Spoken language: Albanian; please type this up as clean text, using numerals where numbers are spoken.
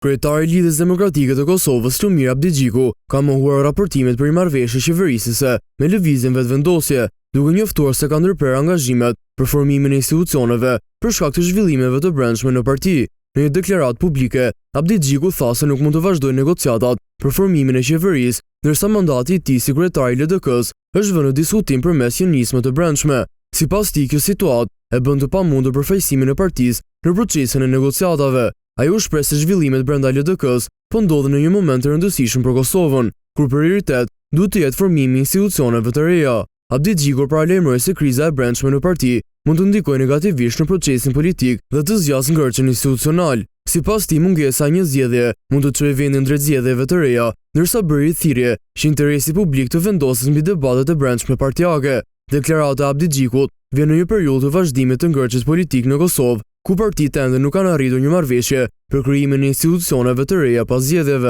Kryetari i Lidhjes Demokratike të Kosovës, Lumir Abdigjiku, ka mohuar raportimet për marrëveshje qeverisëse me lëvizjen vetëvendosje, duke njoftuar se ka ndërprer angazhimet për formimin e institucioneve për shkak të zhvillimeve të brendshme në parti. Në një deklaratë publike, Abdigjiku tha se nuk mund të vazhdojë negociatat për formimin e qeverisë, ndërsa mandati i tij si kryetari i LDK-s është vënë në diskutim përmes një nisme të brendshme. Sipas tij, kjo situatë e bën të pamundur përfaqësimin e partisë në procesin e negociatave. Ai u shpreh se zhvillimet brenda LDK-s po ndodhen në një moment të rëndësishëm për Kosovën, kur prioritet duhet të jetë formimi i institucioneve të reja. Abdigjiku paralajmëroi se kriza e brendshme në parti mund të ndikojë negativisht në procesin politik dhe të zgjasë ngërçen institucional. Sipas tij, mungesa e një zgjedhje mund të çojë vendin drejt zgjedhjeve të reja, ndërsa bëri thirrje që interesi publik të vendoset mbi debatet e brendshme partijake. Deklarata e Abdigjikut vjen në një periudhë të vazhdimit të ngërçes politik në Kosovë, ku partitë ende nuk kanë arritur një marrëveshje për krijimin e institucioneve të reja pas zgjedhjeve.